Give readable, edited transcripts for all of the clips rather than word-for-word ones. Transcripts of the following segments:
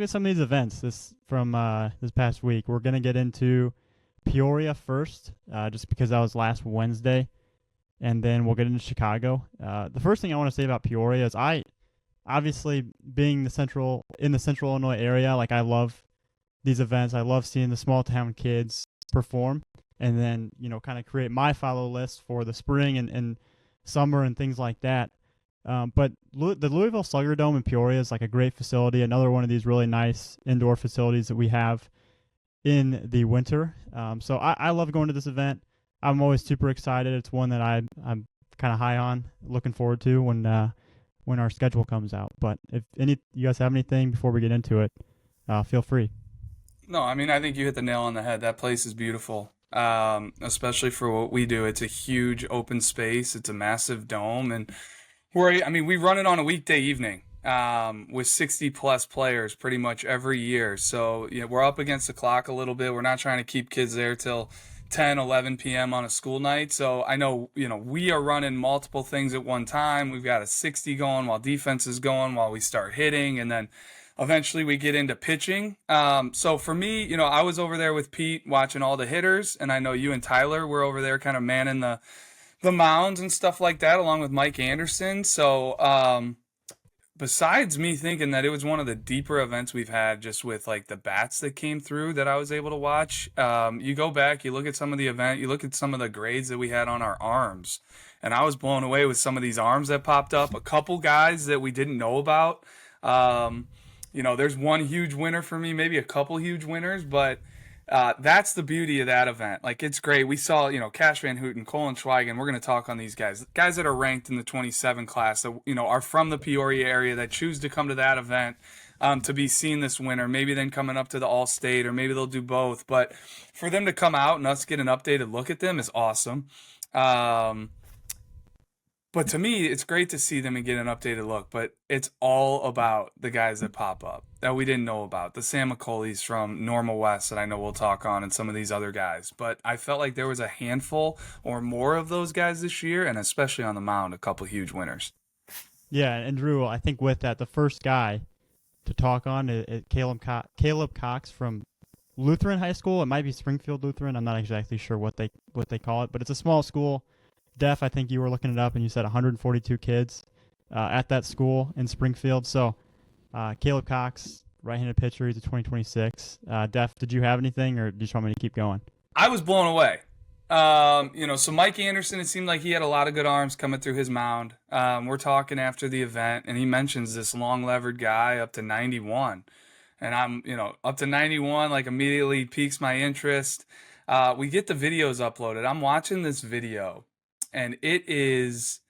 at some of these events this past week. We're gonna get into Peoria first, just because that was last Wednesday, and then we'll get into Chicago. The first thing I want to say about Peoria is I obviously being in the central Illinois area, like I love these events. I love seeing the small town kids perform, and then kind of create my follow list for the spring and summer and things like that. But the Louisville Slugger Dome in Peoria is like a great facility. Another one of these really nice indoor facilities that we have in the winter. So I love going to this event. I'm always super excited. It's one that I'm kind of high on, looking forward to when our schedule comes out. But if you guys have anything before we get into it, feel free. No, I mean, I think you hit the nail on the head. That place is beautiful, especially for what we do. It's a huge open space. It's a massive dome, and we run it on a weekday evening with 60 plus players pretty much every year. So we're up against the clock a little bit. We're not trying to keep kids there till 10, 11 p.m. on a school night. So I know, we are running multiple things at one time. We've got a 60 going while defense is going, while we start hitting, and then eventually we get into pitching. So for me, I was over there with Pete watching all the hitters, and I know you and Tyler were over there kind of manning the mounds and stuff like that, along with Mike Anderson. So besides me thinking that it was one of the deeper events we've had, just with like the bats that came through that I was able to watch, you go back, you look at some of the event, you look at some of the grades that we had on our arms, and I was blown away with some of these arms that popped up. A couple guys that we didn't know about. There's one huge winner for me, maybe a couple huge winners, but that's the beauty of that event. Like, it's great. We saw, Cash Van Houten, Colin Schweigen. We're going to talk on these guys that are ranked in the 27 class that, are from the Peoria area that choose to come to that event to be seen this winter. Maybe then coming up to the All-State, or maybe they'll do both. But for them to come out and us get an updated look at them is awesome. But to me, it's great to see them and get an updated look. But it's all about the guys that pop up that we didn't know about. The Sam McCauley's from Normal West that I know we'll talk on, and some of these other guys. But I felt like there was a handful or more of those guys this year, and especially on the mound, a couple huge winners. Yeah, and Drew, I think with that, the first guy to talk on is Caleb Cox from Lutheran High School. It might be Springfield Lutheran. I'm not exactly sure what they call it, but it's a small school. Def, I think you were looking it up, and you said 142 kids at that school in Springfield. So Caleb Cox, right-handed pitcher, he's a 2026. Def, did you have anything, or do you just want me to keep going? I was blown away. So Mike Anderson, it seemed like he had a lot of good arms coming through his mound. We're talking after the event, and he mentions this long-levered guy up to 91. And I'm, up to 91, like, immediately piques my interest. We get the videos uploaded. I'm watching this video, and it is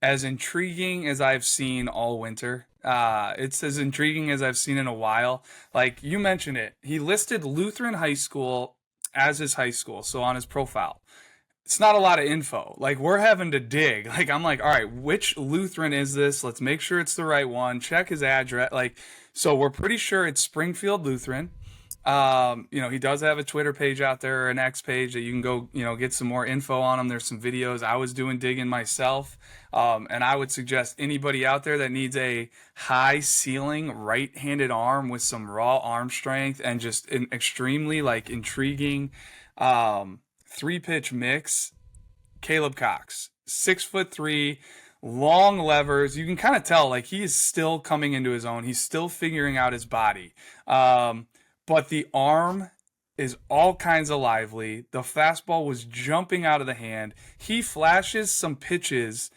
as intriguing as I've seen all winter. It's as intriguing as I've seen in a while. Like you mentioned it, he listed Lutheran High School as his high school, so on his profile. It's not a lot of info. Like, we're having to dig. Like, I'm like, all right, which Lutheran is this? Let's make sure it's the right one. Check his address. Like, so we're pretty sure it's Springfield Lutheran. He does have a Twitter page out there, or an X page that you can go, get some more info on him. There's some videos. I was doing digging myself. And I would suggest anybody out there that needs a high ceiling right-handed arm with some raw arm strength and just an extremely intriguing, 3-pitch mix. Caleb Cox, 6'3", long levers. You can kind of tell he is still coming into his own. He's still figuring out his body. But the arm is all kinds of lively. The fastball was jumping out of the hand. He flashes some pitches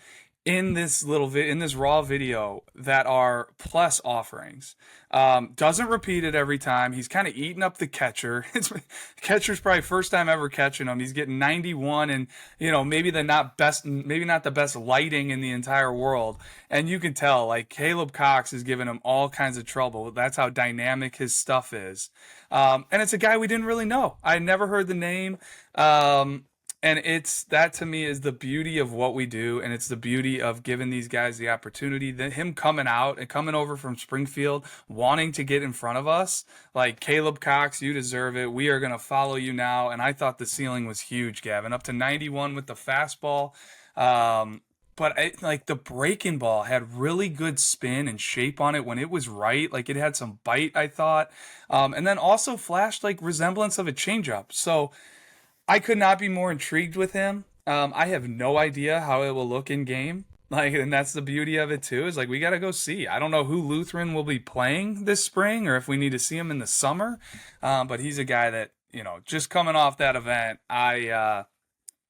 in this in this raw video that are plus offerings. Doesn't repeat it every time. He's kind of eating up the catcher. Catcher's probably first time ever catching him. He's getting 91, and maybe not the best lighting in the entire world. And you can tell Caleb Cox is giving him all kinds of trouble. That's how dynamic his stuff is. And it's a guy we didn't really know. I had never heard the name. And that to me is the beauty of what we do, and it's the beauty of giving these guys the opportunity. Him coming out and coming over from Springfield, wanting to get in front of us, like, Caleb Cox, you deserve it. We are going to follow you now. And I thought the ceiling was huge, Gavin, up to 91 with the fastball. but like the breaking ball had really good spin and shape on it when it was right. Like it had some bite, I thought, and then also flashed like resemblance of a changeup. So I could not be more intrigued with him. I have no idea how it will look in game. Like, and that's the beauty of it too. Is like we got to go see. I don't know who Lutheran will be playing this spring, or if we need to see him in the summer. But he's a guy that just coming off that event, I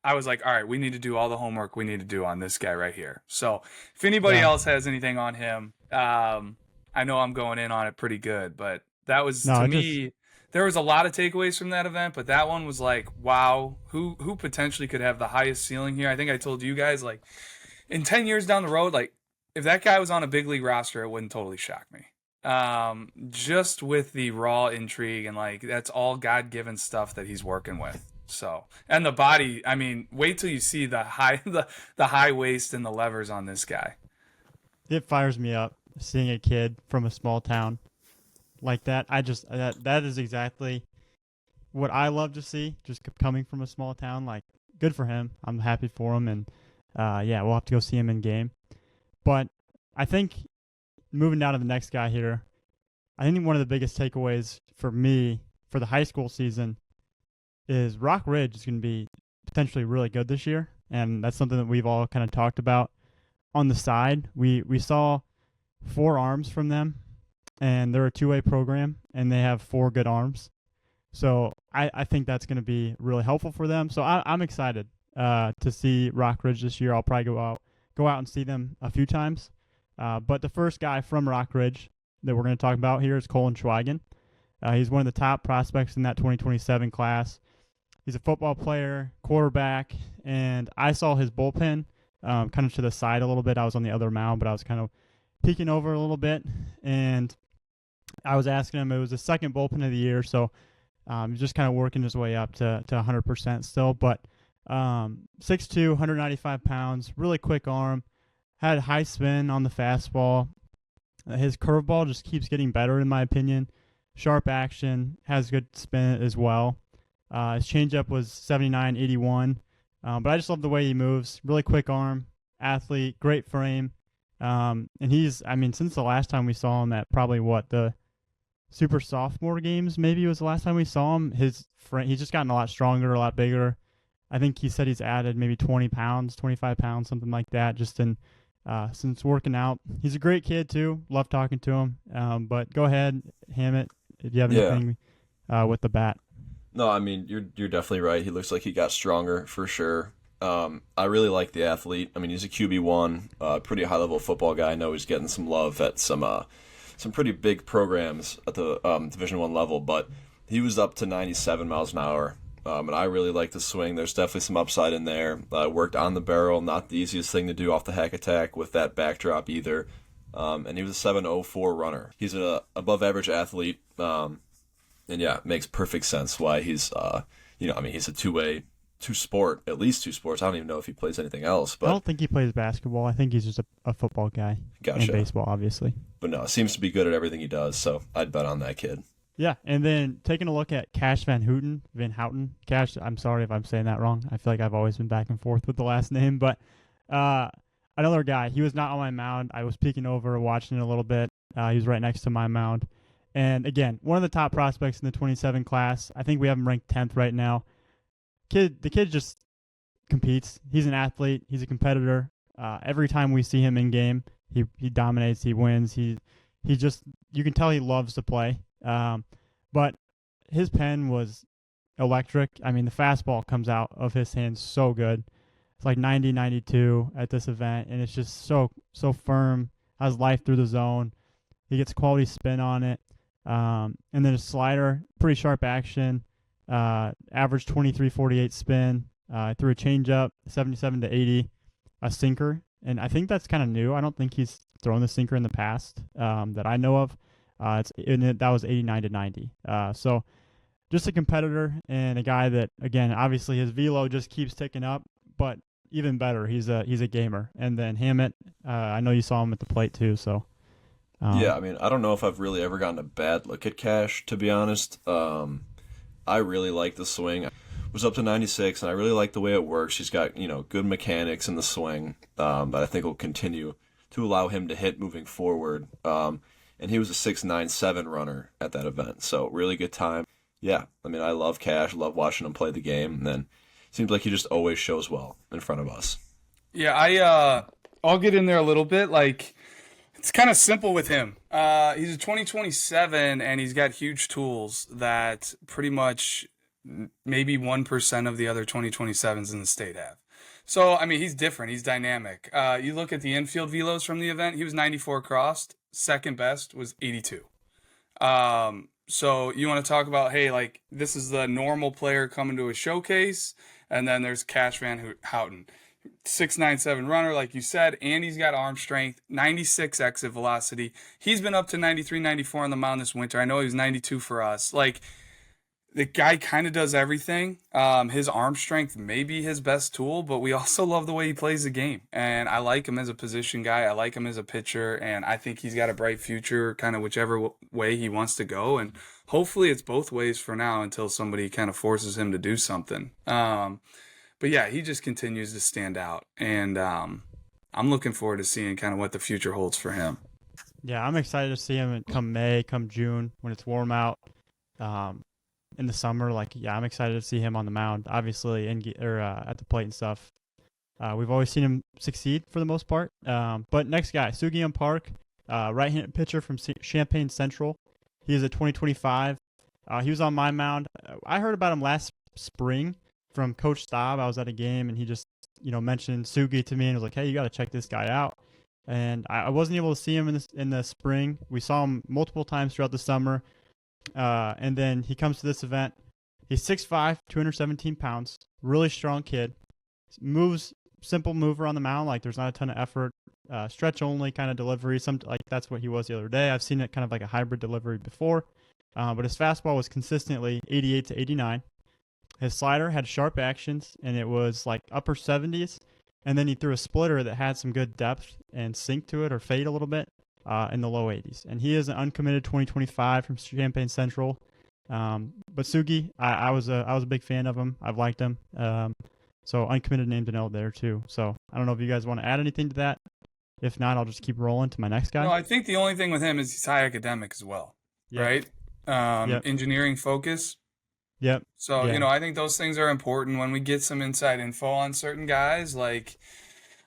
was like, all right, we need to do all the homework we need to do on this guy right here. So if anybody Yeah. else has anything on him, I know I'm going in on it pretty good. But that was No, to I just me, there was a lot of takeaways from that event, but that one was like, wow, who potentially could have the highest ceiling here? I think I told you guys like in 10 years down the road, like if that guy was on a big league roster, it wouldn't totally shock me. Just with the raw intrigue and like that's all God given stuff that he's working with. So and the body, I mean, wait till you see the high the high waist and the levers on this guy. it fires me up seeing a kid from a small town like that. I just that is exactly what I love to see. Just coming from a small town, like good for him. I'm happy for him, and yeah, we'll have to go see him in game. But I think moving down to the next guy here, I think one of the biggest takeaways for me for the high school season is Rock Ridge is going to be potentially really good this year, and that's something that we've all kind of talked about on the side. We saw 4 arms from them, and they're a 2A program, and they have 4 good arms. So I think that's going to be really helpful for them. So I'm excited to see Rock Ridge this year. I'll probably go out and see them a few times. But the first guy from Rock Ridge that we're going to talk about here is Colin Schweigen. He's one of the top prospects in that 2027 class. He's a football player, quarterback, and I saw his bullpen kind of to the side a little bit. I was on the other mound, but I was kind of peeking over a little bit, and I was asking him. It was the second bullpen of the year, so he's just kind of working his way up to 100% still. But 6'2", 195 pounds, really quick arm, had high spin on the fastball. His curveball just keeps getting better, in my opinion. Sharp action, has good spin as well. His changeup was 79, 81. But I just love the way he moves. Really quick arm, athlete, great frame. And since the last time we saw him at probably the super sophomore games, maybe was the last time we saw him, his frame, he's just gotten a lot stronger, a lot bigger. I think he said he's added maybe 20 pounds, 25 pounds, something like that, just since working out. He's a great kid, too. Love talking to him. But go ahead, Hammett, if you have anything with the bat. No, I mean you're definitely right. He looks like he got stronger for sure. I really like the athlete. I mean, he's a QB1, pretty high level football guy. I know he's getting some love at some pretty big programs at the Division I level, but he was up to 97 miles an hour, and I really like the swing. There's definitely some upside in there. Worked on the barrel, not the easiest thing to do off the hack attack with that backdrop either. And he was a 7.04 runner. He's an above average athlete. And yeah, it makes perfect sense why he's, he's a at least two sports. I don't even know if he plays anything else. But I don't think he plays basketball. I think he's just a football guy. Gotcha. And baseball, obviously. But no, seems to be good at everything he does, so I'd bet on that kid. Yeah, and then taking a look at Cash Van Houten. Cash, I'm sorry if I'm saying that wrong. I feel like I've always been back and forth with the last name. But another guy, he was not on my mound. I was peeking over, watching it a little bit. He was right next to my mound. And again, one of the top prospects in the 27 class. I think we have him ranked 10th right now. The kid just competes. He's an athlete. He's a competitor. Every time we see him in game, he dominates. He wins. He just, you can tell he loves to play. But his pen was electric. I mean, the fastball comes out of his hands so good. It's like 90, 92 at this event, and it's just so firm. Has life through the zone. He gets quality spin on it. And then a slider, pretty sharp action, average 23.48 spin, threw a changeup, 77 to 80, a sinker, and I think that's kind of new. I don't think he's thrown the sinker in the past that I know of. That was 89 to 90. So just a competitor and a guy that, again, obviously his velo just keeps ticking up, but even better, he's a gamer. And then Hammett, I know you saw him at the plate too, so. Yeah, I mean, I don't know if I've really ever gotten a bad look at Cash, to be honest. I really like the swing. was up to 96, and I really like the way it works. He's got, good mechanics in the swing that I think will continue to allow him to hit moving forward. And he was a 6.97 runner at that event, so really good time. Yeah, I mean, I love Cash, love watching him play the game, and then seems like he just always shows well in front of us. Yeah, I'll get in there a little bit. Like, it's kind of simple with him. He's a 2027, and he's got huge tools that pretty much maybe 1% of the other 2027s in the state have. So, I mean, he's different. He's dynamic. You look at the infield velos from the event, he was 94 crossed. Second best was 82. So you want to talk about, hey, like, this is the normal player coming to a showcase, and then there's Cash Van Houten. 6.97 runner, like you said, and he's got arm strength, 96 exit velocity. He's been up to 93, 94 on the mound this winter. I know he was 92 for us. Like, the guy kind of does everything. His arm strength may be his best tool, but we also love the way he plays the game. And I like him as a position guy. I like him as a pitcher, and I think he's got a bright future kind of whichever way he wants to go. And hopefully it's both ways for now until somebody kind of forces him to do something. But yeah, he just continues to stand out. And I'm looking forward to seeing kind of what the future holds for him. Yeah, I'm excited to see him come May, come June when it's warm out. In the summer, I'm excited to see him on the mound, obviously, at the plate and stuff. We've always seen him succeed for the most part. But next guy, Soo-Gi Park, right-handed pitcher from Champaign Central. He is a 2025. He was on my mound. I heard about him last spring from Coach Staub. I was at a game, and he just, mentioned Sugi to me and was like, hey, you got to check this guy out. And I wasn't able to see him in the spring. We saw him multiple times throughout the summer. And then he comes to this event. He's 6'5", 217 pounds, really strong kid. Moves, simple mover on the mound, like there's not a ton of effort. Stretch only kind of delivery. That's what he was the other day. I've seen it kind of like a hybrid delivery before. But his fastball was consistently 88 to 89. His slider had sharp actions, and it was like upper 70s. And then he threw a splitter that had some good depth and sink to it or fade a little bit. In the low 80s. And he is an uncommitted 2025 from Champaign Central. But Sugi, I was a big fan of him. I've liked him. So uncommitted name to note there too. So I don't know if you guys want to add anything to that. If not, I'll just keep rolling to my next guy. No, I think the only thing with him is he's high academic as well, right? Yep. Engineering focus. Yep. So, I think those things are important when we get some inside info on certain guys. Like,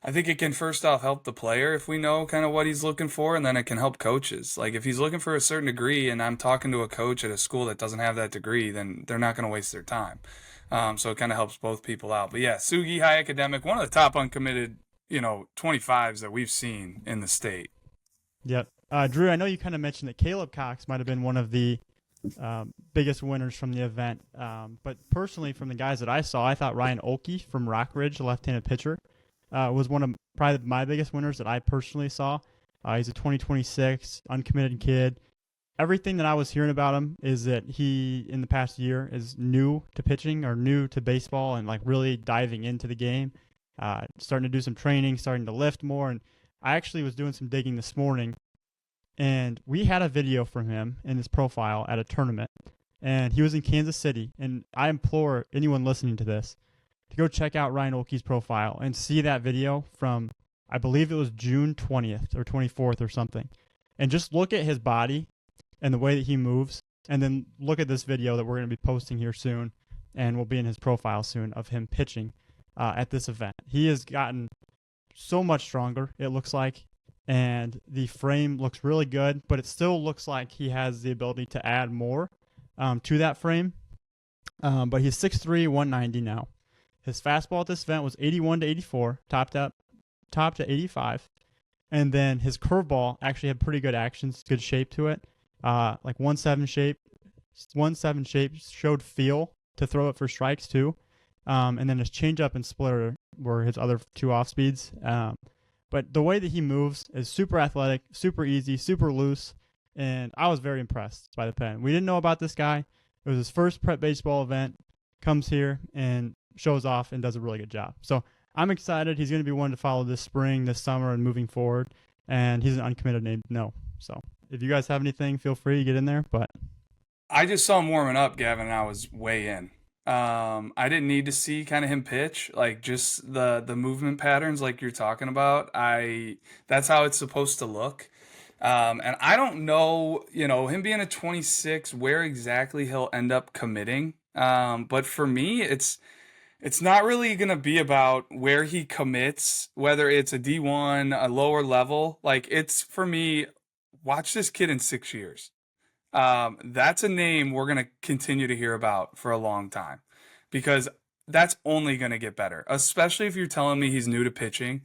I think it can first off help the player if we know kind of what he's looking for, and then it can help coaches. Like, if he's looking for a certain degree and I'm talking to a coach at a school that doesn't have that degree, then they're not going to waste their time. So it kind of helps both people out. But yeah, Sugi, high academic, one of the top uncommitted, 25s that we've seen in the state. Yep. Drew, I know you kind of mentioned that Caleb Cox might have been one of the biggest winners from the event. But personally, from the guys that I saw, I thought Ryan Olkey from Rockridge, the left-handed pitcher, was one of probably my biggest winners that I personally saw. He's a 2026 uncommitted kid. Everything that I was hearing about him is that he, in the past year, is new to pitching or new to baseball and like really diving into the game, starting to do some training, starting to lift more. And I actually was doing some digging this morning, and we had a video from him in his profile at a tournament, and he was in Kansas City. And I implore anyone listening to this to go check out Ryan Olkey's profile and see that video from, I believe it was June 20th or 24th or something. And just look at his body and the way that he moves, and then look at this video that we're going to be posting here soon and will be in his profile soon of him pitching at this event. He has gotten so much stronger, it looks like, and the frame looks really good, but it still looks like he has the ability to add more to that frame. But he's 6'3", 190 now. His fastball at this event was 81 to 84, topped to 85. And then his curveball actually had pretty good actions, good shape to it. Like 1-7 shape, showed feel to throw it for strikes too. And then his changeup and splitter were his other two off speeds. But the way that he moves is super athletic, super easy, super loose. And I was very impressed by the pen. We didn't know about this guy. It was his first prep baseball event. Comes here and shows off and does a really good job. So I'm excited. He's going to be one to follow this spring, this summer, and moving forward. And he's an uncommitted name. No. So if you guys have anything, feel free to get in there. But I just saw him warming up, Gavin, and I was way in. I didn't need to see kind of him pitch, like just the movement patterns like you're talking about. That's how it's supposed to look. And I don't know, him being a 26, where exactly he'll end up committing. But for me, it's not really going to be about where he commits, whether it's a D1, a lower level. Like, it's for me, watch this kid in 6 years. That's a name we're going to continue to hear about for a long time because that's only going to get better, especially if you're telling me he's new to pitching.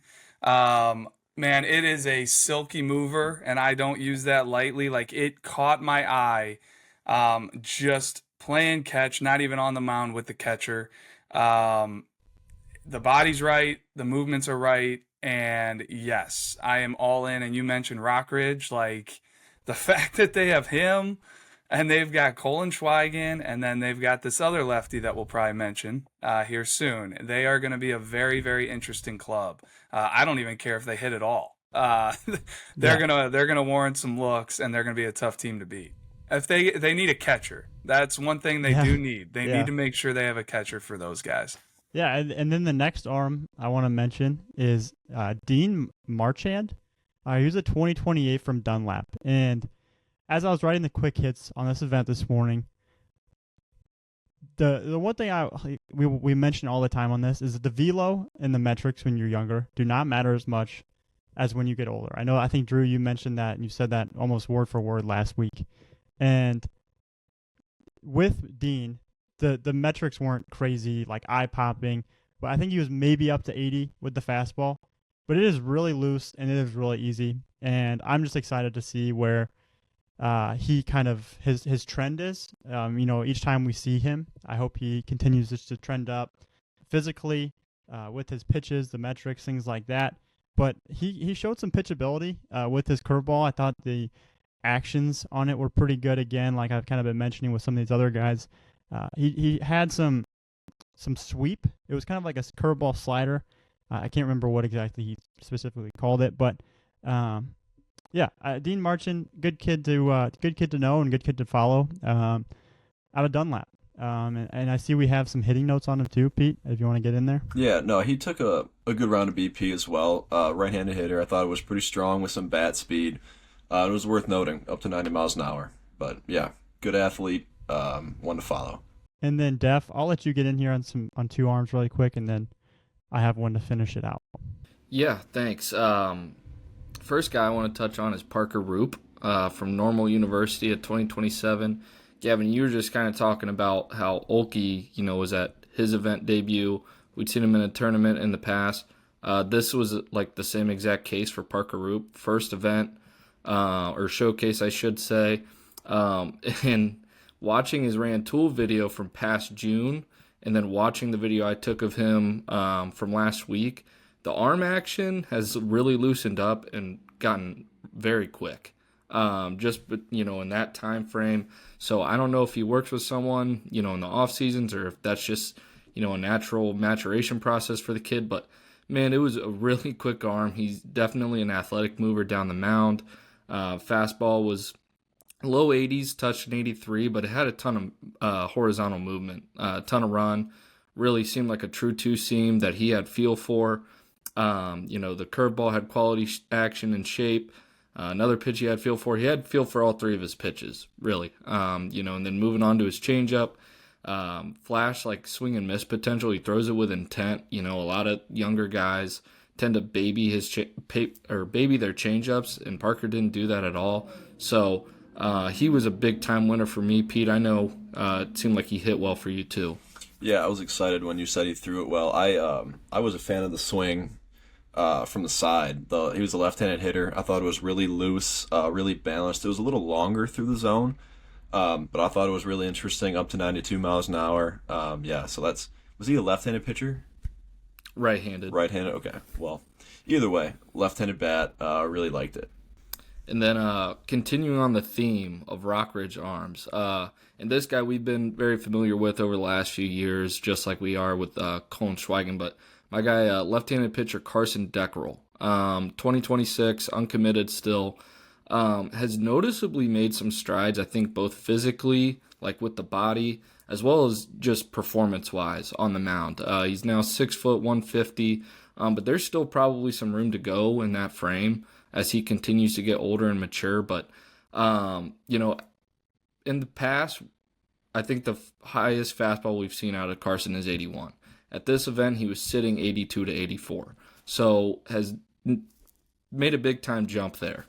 Man, it is a silky mover, and I don't use that lightly. Like, it caught my eye just playing catch, not even on the mound with the catcher. Um, the body's right, the movements are right, and yes, I am all in. And you mentioned Rockridge, like the fact that they have him and they've got Colin Schweigen, and then they've got this other lefty that we'll probably mention here soon. They are going to be a very, very interesting club. I don't even care if they hit it all. They're gonna warrant some looks, and they're gonna be a tough team to beat. If they need a catcher, that's one thing they do need. They need to make sure they have a catcher for those guys. Yeah, and then the next arm I want to mention is Dean Marchand. He was a 2028 from Dunlap. And as I was writing the quick hits on this event this morning, the one thing we mention all the time on this is that the velo and the metrics when you're younger do not matter as much as when you get older. I think, Drew, you mentioned that, and you said that almost word for word last week. And with Dean, the metrics weren't crazy, like eye-popping, but I think he was maybe up to 80 with the fastball. But it is really loose, and it is really easy. And I'm just excited to see where he kind of his trend is. Each time we see him, I hope he continues just to trend up physically with his pitches, the metrics, things like that. But he showed some pitchability with his curveball. I thought the actions on it were pretty good again, like I've kind of been mentioning with some of these other guys. He had some sweep. It was kind of like a curveball slider. I can't remember what exactly he specifically called it, but Dean Marchand, good kid to know and good kid to follow out of Dunlap. And I see we have some hitting notes on him too, Pete, if you want to get in there. Yeah, no, he took a good round of BP as well. Right-handed hitter. I thought it was pretty strong with some bat speed. It was worth noting, up to 90 miles an hour. But yeah, good athlete, one to follow. And then Def, I'll let you get in here on two arms really quick, and then I have one to finish it out. Yeah, thanks. First guy I want to touch on is Parker Roop from Normal University at 2027. Gavin, you were just kind of talking about how Olkey, was at his event debut. We'd seen him in a tournament in the past. This was like the same exact case for Parker Roop. First event, or showcase, I should say. And watching his Rantoul video from past June, and then watching the video I took of him from last week, the arm action has really loosened up and gotten very quick. In that time frame. So I don't know if he works with someone, in the off seasons, or if that's just, a natural maturation process for the kid. But man, it was a really quick arm. He's definitely an athletic mover down the mound. Fastball was low 80s, touched an 83, but it had a ton of horizontal movement, a ton of run. Really seemed like a true two-seam that he had feel for. The curveball had quality action and shape. Another pitch he had feel for. He had feel for all three of his pitches, really. And then moving on to his changeup, flash like swing and miss potential. He throws it with intent. A lot of younger guys tend to baby baby their changeups, and Parker didn't do that at all. So he was a big time winner for me, Pete. I know it seemed like he hit well for you too. Yeah, I was excited when you said he threw it well. I was a fan of the swing. From the side. He was a left-handed hitter. I thought it was really loose, really balanced. It was a little longer through the zone, but I thought it was really interesting, up to 92 miles an hour. So was he a left-handed pitcher? Right-handed. Right-handed, okay. Well, either way, left-handed bat, really liked it. And then continuing on the theme of Rockridge arms, and this guy we've been very familiar with over the last few years, just like we are with Colin Schweigen, but my guy, left-handed pitcher Carson Deckerell, 2026, uncommitted still, has noticeably made some strides, I think, both physically, like with the body as well as just performance-wise on the mound. He's now 6 foot 150, but there's still probably some room to go in that frame as he continues to get older and mature. But you know, in the past, I think the highest fastball we've seen out of Carson is 81. At this event, he was sitting 82 to 84. So has made a big-time jump there,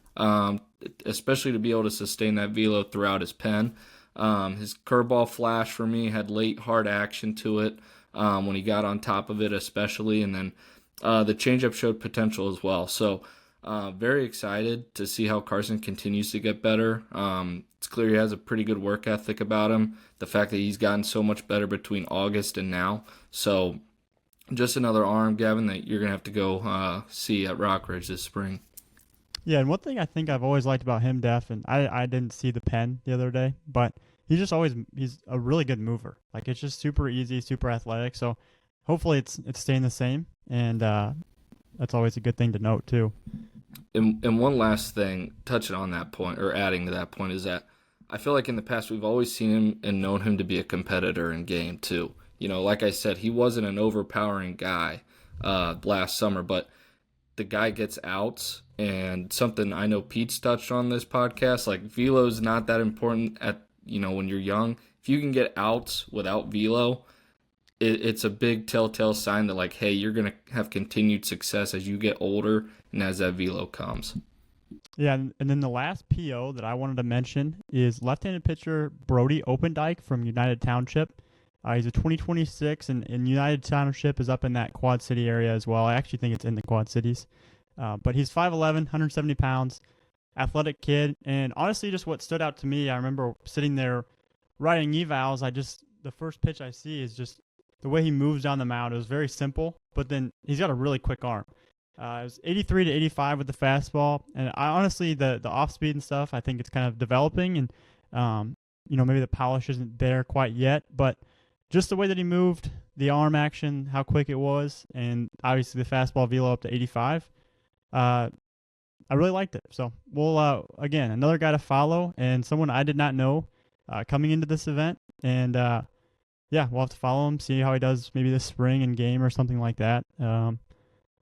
especially to be able to sustain that velo throughout his pen. His curveball flash for me had late hard action to it when he got on top of it especially, and then the changeup showed potential as well. So very excited to see how Carson continues to get better. It's clear he has a pretty good work ethic about him. The fact that he's gotten so much better between August and now. So just another arm, Gavin, that you're going to have to go see at Rockridge this spring. Yeah, and one thing I think I've always liked about him, Def, and I didn't see the pen the other day, but he's a really good mover. Like, it's just super easy, super athletic. So hopefully it's staying the same, and that's always a good thing to note too. And one last thing, touching on that point, or adding to that point, is that I feel like in the past we've always seen him and known him to be a competitor in game too. You know, like I said, he wasn't an overpowering guy last summer, but the guy gets outs, and something I know Pete's touched on this podcast, like velo's not that important when you're young. If you can get outs without velo, it's a big telltale sign that, like, hey, you're going to have continued success as you get older and as that velo comes. Yeah, and then the last PO that I wanted to mention is left-handed pitcher Brody Opendike from United Township. He's a 2026, and United Township is up in that Quad City area as well. I actually think it's in the Quad Cities. But he's 5'11", 170 pounds, athletic kid. And honestly, just what stood out to me, I remember sitting there writing evals. The first pitch I see is just the way he moves down the mound. It was very simple, but then he's got a really quick arm. It was 83 to 85 with the fastball. And I honestly, the off-speed and stuff, I think it's kind of developing. And, maybe the polish isn't there quite yet. But just the way that he moved, the arm action, how quick it was, and obviously the fastball velo up to 85, I really liked it. So we'll, again, another guy to follow and someone I did not know coming into this event. And, we'll have to follow him, see how he does maybe this spring in game or something like that.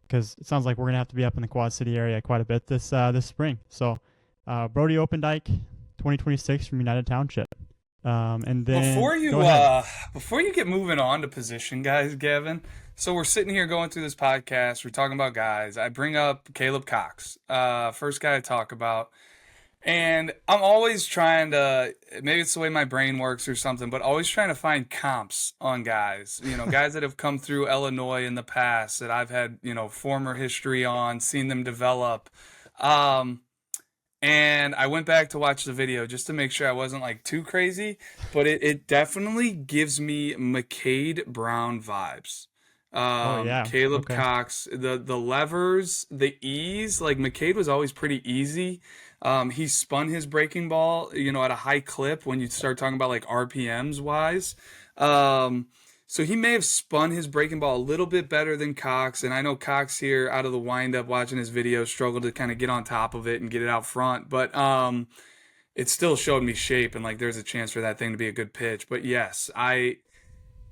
Because it sounds like we're going to have to be up in the Quad City area quite a bit this spring. So Brody Opendike, 2026 from United Township. And then before you get moving on to position guys, Gavin, so we're sitting here going through this podcast, we're talking about guys. I bring up Caleb Cox, first guy I talk about, and I'm always trying to, maybe it's the way my brain works or something, but always trying to find comps on guys, guys that have come through Illinois in the past that I've had, former history on, seen them develop. And I went back to watch the video just to make sure I wasn't like too crazy, but it definitely gives me McCade Brown vibes. Caleb Cox, the levers, the ease, like McCade was always pretty easy. He spun his breaking ball, at a high clip when you start talking about like RPMs wise. So he may have spun his breaking ball a little bit better than Cox, and I know Cox here out of the windup watching his video struggled to kind of get on top of it and get it out front, but it still showed me shape and like there's a chance for that thing to be a good pitch. But yes,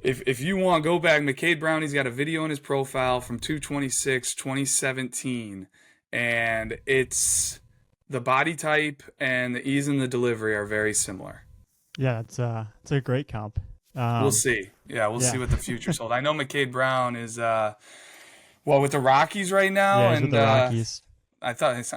if you want to go back, McCade Brown, he's got a video in his profile from 2/26/2017, and it's the body type and the ease in the delivery are very similar. Yeah, it's a great comp. We'll see. We'll see what the future's hold. I know McCade Brown is with the Rockies right now, yeah, he's with the Rockies. I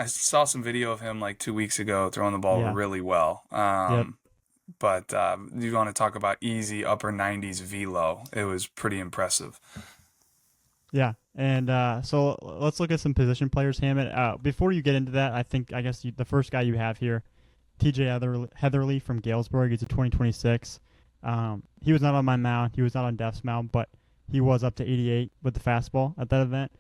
saw some video of him like 2 weeks ago throwing the ball really well. But you want to talk about easy upper 90s velo? It was pretty impressive. Yeah, and so let's look at some position players, Hammond. Before you get into that, I guess the first guy you have here, TJ Heatherly from Galesburg. He's a 2026. He was not on my mound. He was not on Def's mound, but he was up to 88 with the fastball at that event.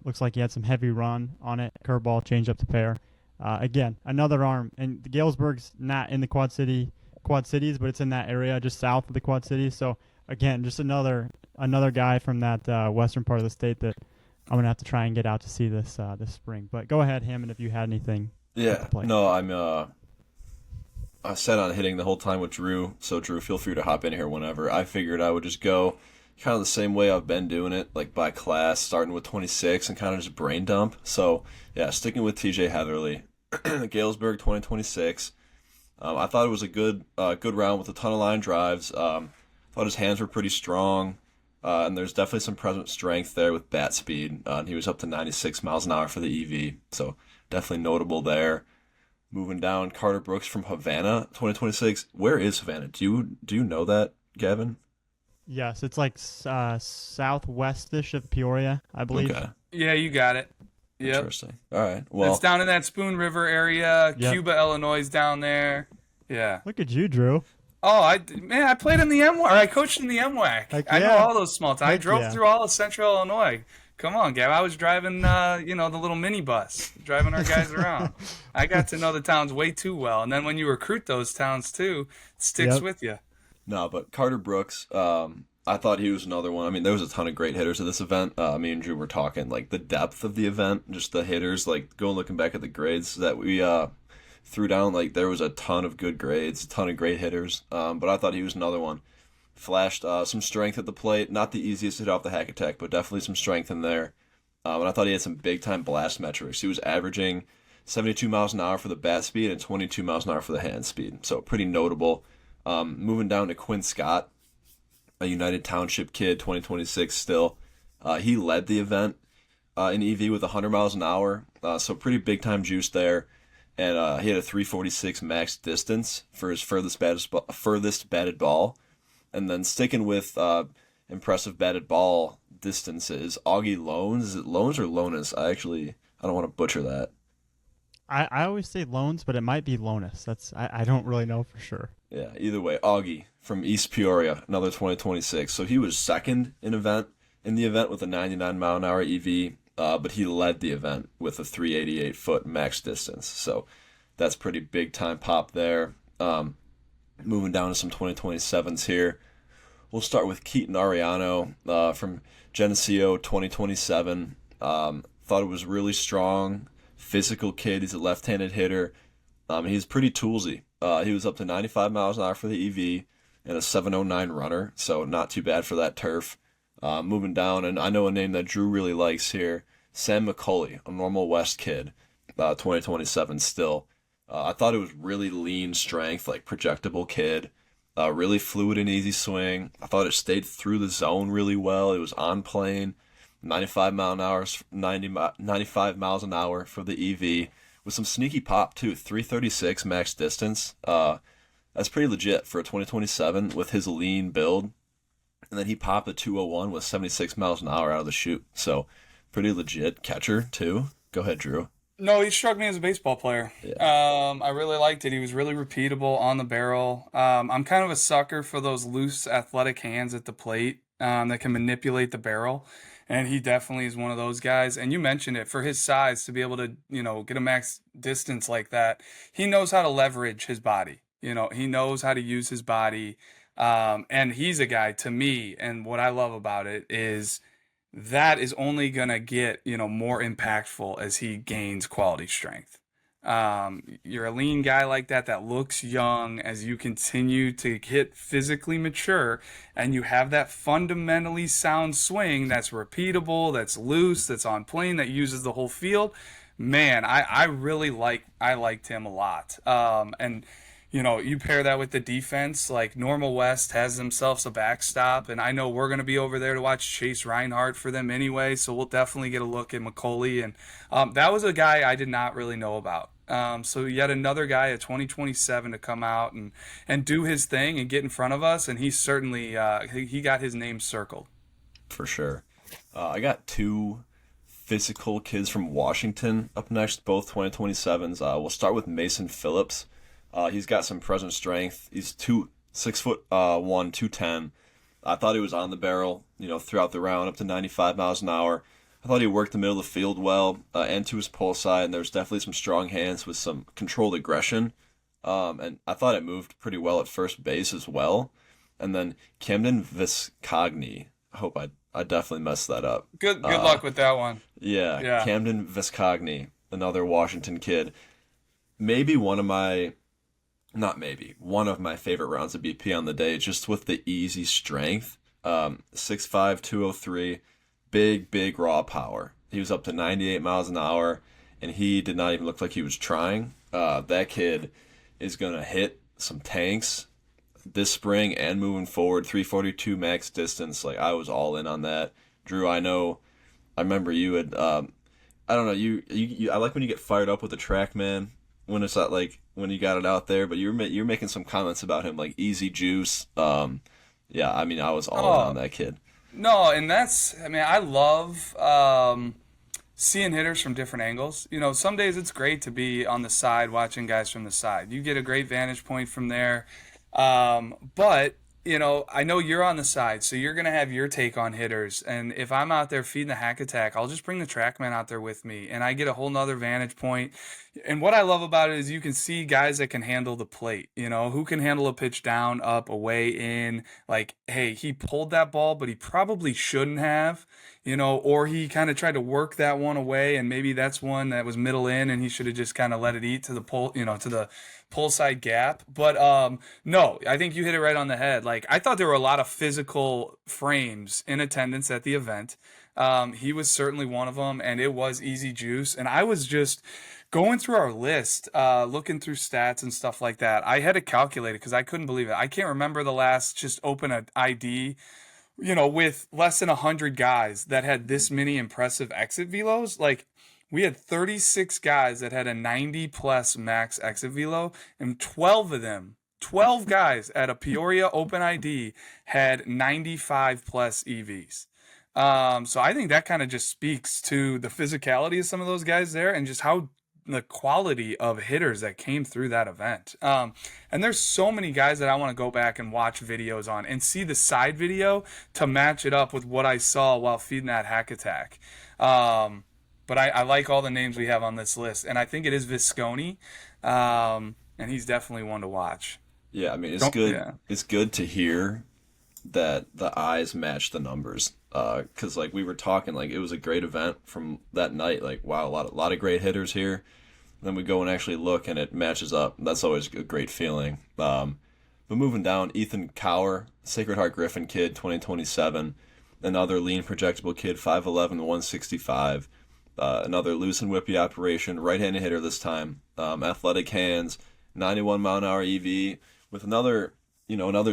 Looks like he had some heavy run on it. Curveball, change up to pair. Again, another arm. And the Galesburg's not in the Quad Cities, but it's in that area just south of the Quad Cities. So, again, just another guy from that western part of the state that I'm going to have to try and get out to see this spring. But go ahead, Hammond, if you had anything. Yeah, no, set on hitting the whole time with Drew, so Drew, feel free to hop in here whenever. I figured I would just go kind of the same way I've been doing it, like by class, starting with 26 and kind of just brain dump. So, yeah, sticking with TJ Heatherly, Galesburg 2026. I thought it was a good round with a ton of line drives. Thought his hands were pretty strong, and there's definitely some present strength there with bat speed. And he was up to 96 miles an hour for the EV, so definitely notable there. Moving down, Carter Brooks from Havana 2026. Where is Havana? Do you know that, Gavin? Yes, it's like southwestish of Peoria, I believe. Okay. Yeah, you got it. Yep. Interesting. All right. Well, It's down in that Spoon River area. Yep. Cuba, Illinois is down there. Yeah. Look at you, Drew. Oh, I played in the MWAC. Or I coached in the MWAC. Heck I know yeah. all those small towns. I Heck drove yeah. through all of Central Illinois. Come on, Gav. I was driving, the little minibus, driving our guys around. I got to know the towns way too well. And then when you recruit those towns too, it sticks Yep. with you. no, but Carter Brooks, I thought he was another one. I mean, there was a ton of great hitters at this event. Me and Drew were talking, like, the depth of the event, just the hitters, like, looking back at the grades that we threw down, like, there was a ton of good grades, a ton of great hitters. But I thought he was another one. Flashed some strength at the plate. Not the easiest to hit off the hack attack, but definitely some strength in there. And I thought he had some big-time blast metrics. He was averaging 72 miles an hour for the bat speed and 22 miles an hour for the hand speed. So pretty notable. Moving down to Quinn Scott, a United Township kid, 2026 still. He led the event in EV with 100 miles an hour. So pretty big-time juice there. And he had a 346 max distance for his furthest batted ball. And then sticking with impressive batted ball distances, Augie Loans. Is it Loans or Lonas? I don't want to butcher that. I always say Loans, but it might be Lonus. I don't really know for sure. Yeah, either way, Augie from East Peoria, another 2026. So he was second in the event with a 99 mile an hour EV, but he led the event with a 388 foot max distance. So that's pretty big time pop there. Moving down to some 2027s here. We'll start with Keaton Ariano from Geneseo 2027. Thought it was really strong, physical kid. He's a left-handed hitter. He's pretty toolsy. He was up to 95 miles an hour for the EV and a 709 runner, so not too bad for that turf. Moving down, and I know a name that Drew really likes here, Sam McCauley, a Normal West kid, 2027 still. I thought it was really lean strength, like projectable kid. Really fluid and easy swing. I thought it stayed through the zone really well. It was on plane, 95 miles an hour for the EV with some sneaky pop too. 336 max distance. That's pretty legit for a 2027 with his lean build. And then he popped a 201 with 76 miles an hour out of the chute. So pretty legit catcher too. Go ahead, Drew. No, he struck me as a baseball player. Yeah. I really liked it. He was really repeatable on the barrel. I'm kind of a sucker for those loose, athletic hands at the plate that can manipulate the barrel, and he definitely is one of those guys. And you mentioned it, for his size to be able to, get a max distance like that. He knows how to leverage his body. He knows how to use his body, and he's a guy to me. And what I love about it is that is only going to get, more impactful as he gains quality strength. You're a lean guy like that looks young as you continue to get physically mature, and you have that fundamentally sound swing that's repeatable, that's loose, that's on plane, that uses the whole field. Man, I liked him a lot. And you pair that with the defense, like Normal West has themselves a backstop, and I know we're going to be over there to watch Chase Reinhardt for them anyway, so we'll definitely get a look at McCauley. And that was a guy I did not really know about. So yet another guy at 2027 to come out and do his thing and get in front of us, and he certainly he got his name circled. For sure. I got two physical kids from Washington up next, both 2027s. We'll start with Mason Phillips. He's got some present strength. He's 6'1", 210. I thought he was on the barrel, throughout the round, up to 95 miles an hour. I thought he worked the middle of the field well, and to his pull side, and there's definitely some strong hands with some controlled aggression. And I thought it moved pretty well at first base as well. And then Camden Viscogni. I hope I definitely messed that up. Good luck with that one. Yeah, Camden Viscogni, another Washington kid. Maybe one of my not maybe, one of my favorite rounds of BP on the day, just with the easy strength. 6'5", 203, big raw power. He was up to 98 miles an hour, and he did not even look like he was trying. That kid is going to hit some tanks this spring and moving forward. 342 max distance. Like, I was all in on that. Drew, I remember you had, I don't know, you I like when you get fired up with the track, man, when it's not like, when you got it out there, but you're making some comments about him, like easy juice. Yeah, I mean, I was all in on that kid. No, and I love seeing hitters from different angles. Some days it's great to be on the side watching guys from the side. You get a great vantage point from there. But I know you're on the side, so you're going to have your take on hitters. And if I'm out there feeding the hack attack, I'll just bring the TrackMan out there with me, and I get a whole nother vantage point. And what I love about it is you can see guys that can handle the plate, who can handle a pitch down, up, away, in. Like, hey, he pulled that ball, but he probably shouldn't have, or he kind of tried to work that one away, and maybe that's one that was middle in, and he should have just kind of let it eat to the pull, to the pull side gap. But no, I think you hit it right on the head. Like, I thought there were a lot of physical frames in attendance at the event. He was certainly one of them, and it was easy juice. And I was just going through our list, looking through stats and stuff like that. I had to calculate it because I couldn't believe it. I can't remember the last just open an ID, with less than 100 guys that had this many impressive exit velos. Like, we had 36 guys that had a 90-plus max exit velo, and 12 guys at a Peoria Open ID had 95-plus EVs. So I think that kind of just speaks to the physicality of some of those guys there and just how the quality of hitters that came through that event. And there's so many guys that I want to go back and watch videos on and see the side video to match it up with what I saw while feeding that hack attack. But I like all the names we have on this list, and I think it is Visconti, and he's definitely one to watch. Yeah, I mean, it's good. Yeah. It's good to hear that the eyes match the numbers, because like we were talking, like it was a great event from that night. Like, wow, a lot of great hitters here. Then we go and actually look, and it matches up. That's always a great feeling. But moving down, Ethan Cower, Sacred Heart Griffin kid, 2027, another lean projectable kid, 5'11", 165. Another loose and whippy operation, right-handed hitter this time. Athletic hands, 91 mile an hour EV with another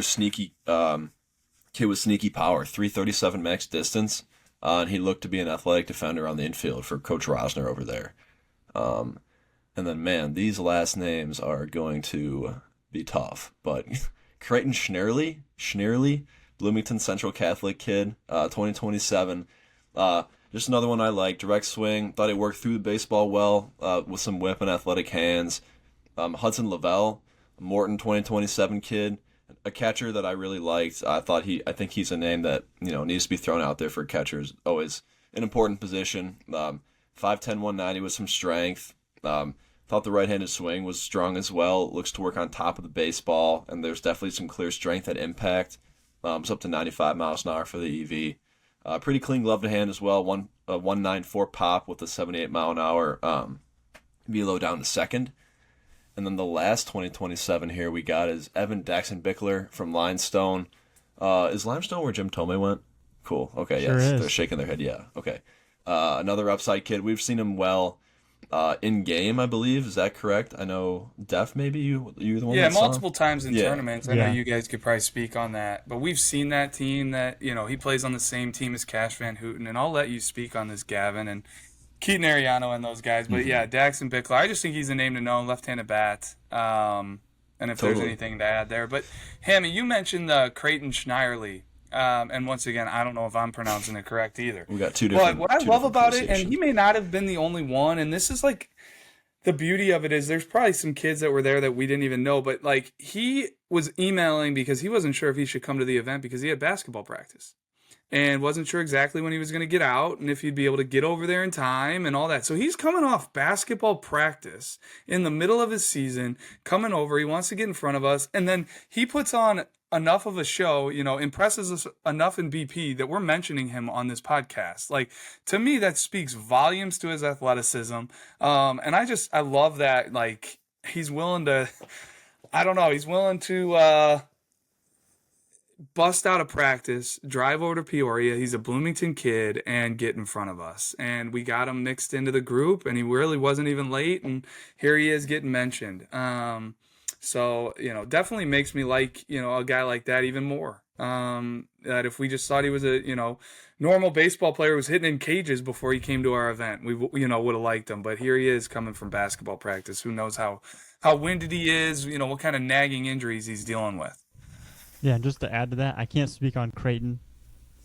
sneaky kid with sneaky power, 337 max distance, and he looked to be an athletic defender on the infield for Coach Rosner over there. And then, man, these last names are going to be tough. But Creighton Schneerly, Bloomington Central Catholic kid, 2027. Just another one I like. Direct swing. Thought he worked through the baseball well with some whip and athletic hands. Hudson Lavelle, Morton 2027 kid. A catcher that I really liked. I think he's a name that needs to be thrown out there for catchers. Always an important position. 5'10", 190 with some strength. Thought the right-handed swing was strong as well. Looks to work on top of the baseball, and there's definitely some clear strength at impact. It's up to 95 miles an hour for the EV. Pretty clean glove to hand as well. 194 pop with a 78 mile an hour velo down to second. And then the last 2027 here we got is Evan Daxon-Bickler from Limestone. Is Limestone where Jim Tomei went? Cool. Okay, sure yes. Is. They're shaking their head. Yeah. Okay. Another upside kid. We've seen him well in game, I believe. Is that correct? I know Def, maybe you the one. Yeah, that saw multiple times in tournaments. I Yeah. know you guys could probably speak on that, but we've seen that team that he plays on the same team as Cash Van Houten, and I'll let you speak on this, Gavin and Keaton Ariano and those guys. But yeah, Daxon-Bickler, I just think he's a name to know, left-handed bat. And if there's anything to add there, but Hammy, you mentioned Creighton Schneierly. And once again, I don't know if I'm pronouncing it correct either. We got two different. But what I love about it, and he may not have been the only one, and this is like the beauty of it is there's probably some kids that were there that we didn't even know, but like he was emailing because he wasn't sure if he should come to the event because he had basketball practice and wasn't sure exactly when he was going to get out and if he'd be able to get over there in time and all that. So he's coming off basketball practice in the middle of his season, coming over. He wants to get in front of us, and then he puts on enough of a show, impresses us enough in BP that we're mentioning him on this podcast. Like, to me, that speaks volumes to his athleticism. And I love that, like, he's willing to, I don't know. He's willing to bust out of practice, drive over to Peoria. He's a Bloomington kid and get in front of us. And we got him mixed into the group, and he really wasn't even late. And here he is getting mentioned. So, definitely makes me like, a guy like that even more. That if we just thought he was a, normal baseball player who was hitting in cages before he came to our event, we, would have liked him. But here he is coming from basketball practice. Who knows how winded he is, what kind of nagging injuries he's dealing with. Yeah, and just to add to that, I can't speak on Creighton,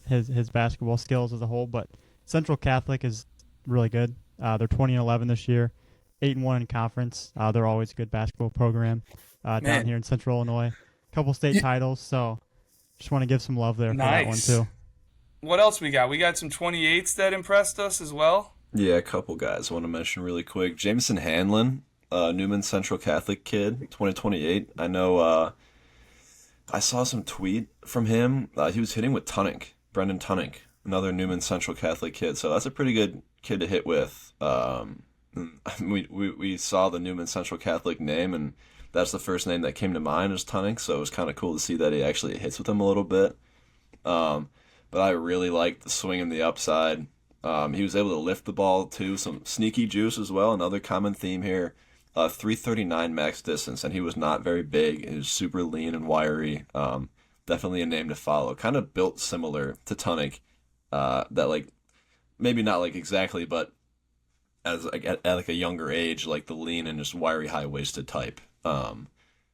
his basketball skills as a whole, but Central Catholic is really good. They're 20-11 this year, 8-1 in conference. They're always a good basketball program down here in Central Illinois. A couple state titles, so just want to give some love there for that one too. What else we got? We got some 28s that impressed us as well. Yeah, a couple guys I want to mention really quick. Jameson Hanlon, Newman Central Catholic kid, 2028. I know. I saw some tweet from him. He was hitting with Tunnick, Brendan Tunnick, another Newman Central Catholic kid. So that's a pretty good kid to hit with. We saw the Newman Central Catholic name, and that's the first name that came to mind is Tunnick. So it was kind of cool to see that he actually hits with him a little bit. But I really liked the swing and the upside. He was able to lift the ball too, some sneaky juice as well. Another common theme here. 339 max distance, and he was not very big. He was super lean and wiry. Definitely a name to follow. Kind of built similar to Tunnick. That like maybe not like exactly, but as like at like a younger age, like the lean and just wiry, high waisted type. And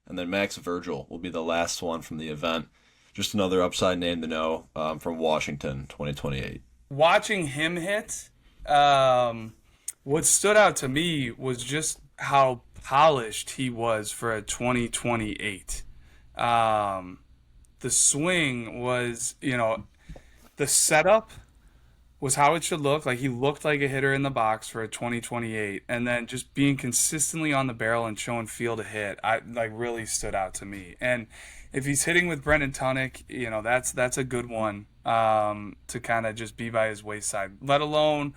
then Max Virgil will be the last one from the event. Just another upside name to know from Washington, 2028. Watching him hit, what stood out to me was just how polished he was for a 2028. The swing was, the setup was how it should look. Like he looked like a hitter in the box for a 2028, and then just being consistently on the barrel and showing feel to hit, really stood out to me. And if he's hitting with Brendan Tunnick, that's a good one to kind of just be by his wayside. Let alone,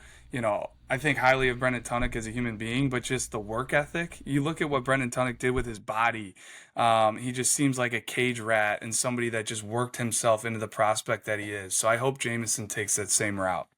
I think highly of Brendan Tunnick as a human being, but just the work ethic. You look at what Brendan Tunnick did with his body. He just seems like a cage rat and somebody that just worked himself into the prospect that he is. So I hope Jameson takes that same route.